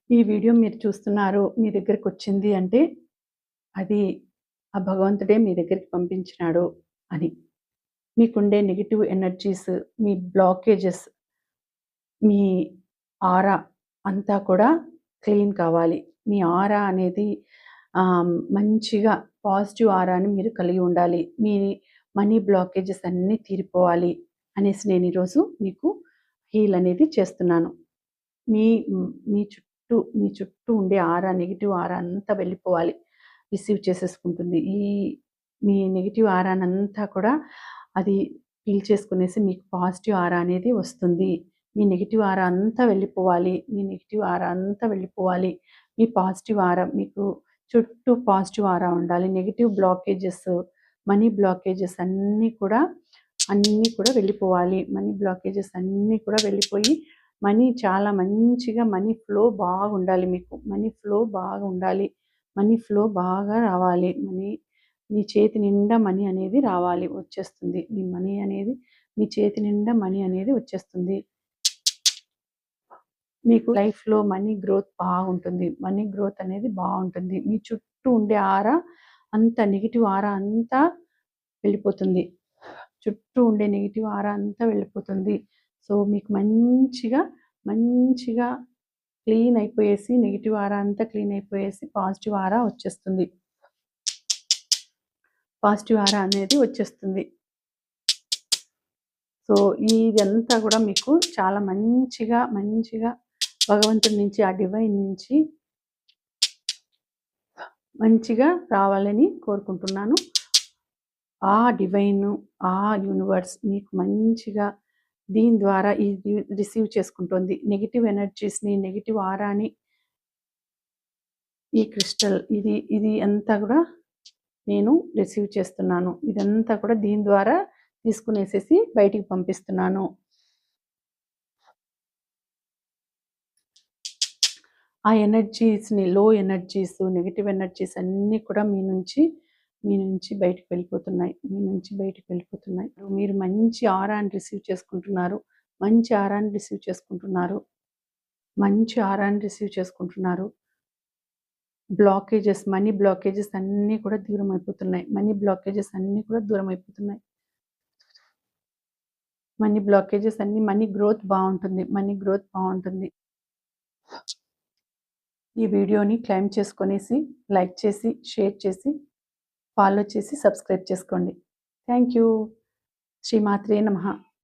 ఈ వీడియో మీరు చూస్తున్నారు, మీ దగ్గరకొచ్చింది అంటే, అది ఆ భగవంతుడే మీ దగ్గరికి పంపించినాడు అని. మీకుండే నెగెటివ్ ఎనర్జీస్, మీ బ్లాకేజెస్, మీ ఆరా అంతా కూడా క్లీన్ కావాలి. మీ ఆరా అనేది మంచిగా పాజిటివ్ ఆరాని మీరు కలిగి ఉండాలి. మీ మనీ బ్లాకేజెస్ అన్నీ తీరిపోవాలి అనేసి నేను ఈరోజు మీకు హీల్ అనేది చేస్తున్నాను. మీ మీ చుట్టూ ఉండే ఆరా, నెగెటివ్ ఆరా అంతా వెళ్ళిపోవాలి. రిసీవ్ చేసేసుకుంటుంది. మీ నెగెటివ్ ఆరానంతా కూడా అది పీల్చేసుకునేసి మీకు పాజిటివ్ ఆరా అనేది వస్తుంది. మీ నెగెటివ్ ఆరా అంతా వెళ్ళిపోవాలి. మీ నెగెటివ్ ఆరా అంతా వెళ్ళిపోవాలి. మీ పాజిటివ్ ఆరా మీకు చుట్టూ పాజిటివ్ ఆరా ఉండాలి. నెగెటివ్ బ్లాకేజెస్, మనీ బ్లాకేజెస్ అన్నీ కూడా వెళ్ళిపోవాలి. మనీ బ్లాకేజెస్ అన్నీ కూడా వెళ్ళిపోయి మనీ చాలా మంచిగా మనీ ఫ్లో బాగుండాలి మీకు. మనీ ఫ్లో బాగా ఉండాలి. మనీ ఫ్లో బాగా రావాలి. మీ చేతి నిండా మనీ అనేది రావాలి, వచ్చేస్తుంది. మీ చేతి నిండా మనీ అనేది వచ్చేస్తుంది. మీకు లైఫ్‌లో మనీ గ్రోత్ బాగుంటుంది. మనీ గ్రోత్ అనేది బావుంటుంది. మీ చుట్టూ ఉండే ఆరా అంతా నెగెటివ్ ఆరా అంతా వెళ్ళిపోతుంది. చుట్టూ ఉండే నెగెటివ్ ఆరా అంతా వెళ్ళిపోతుంది. సో, మీకు మంచిగా క్లీన్ అయిపోయేసి, నెగెటివ్ ఆరా అంతా క్లీన్ అయిపోయేసి పాజిటివ్ ఆరా వచ్చేస్తుంది. పాజిటివ్ ఆరా అనేది వచ్చేస్తుంది. సో, ఇదంతా కూడా మీకు చాలా మంచిగా భగవంతుడి నుంచి, ఆ డివైన్ నుంచి మంచిగా రావాలని కోరుకుంటున్నాను. ఆ డివైను, ఆ యూనివర్స్ మీకు మంచిగా దీని ద్వారా ఇది రిసీవ్ చేసుకుంటుంది. నెగెటివ్ ఎనర్జీస్‌ని, నెగెటివ్ ఆరాని ఈ క్రిస్టల్ ఇది అంతా కూడా నేను రిసీవ్ చేస్తున్నాను. ఇదంతా కూడా దీని ద్వారా తీసుకునేసేసి బయటికి పంపిస్తున్నాను. ఆ ఎనర్జీస్‌ని, లో ఎనర్జీస్, నెగెటివ్ ఎనర్జీస్ అన్నీ కూడా మీ నుంచి బయటికి వెళ్ళిపోతున్నాయి. మీరు మంచి ఆరాని రిసీవ్ చేసుకుంటున్నారు. మంచి ఆరాని రిసీవ్ చేసుకుంటున్నారు. బ్లాకేజెస్, మనీ బ్లాకేజెస్ అన్నీ కూడా దూరం అయిపోతున్నాయి. మనీ బ్లాకేజెస్ అన్నీ మనీ గ్రోత్ బావుంటుంది. ఈ వీడియోని క్లెయిమ్ చేసుకొనేసి, లైక్ చేసి, షేర్ చేసి, ఫాలో చేసి, సబ్స్క్రైబ్ చేసుకోండి. Thank you. శ్రీమాత్రే నమః.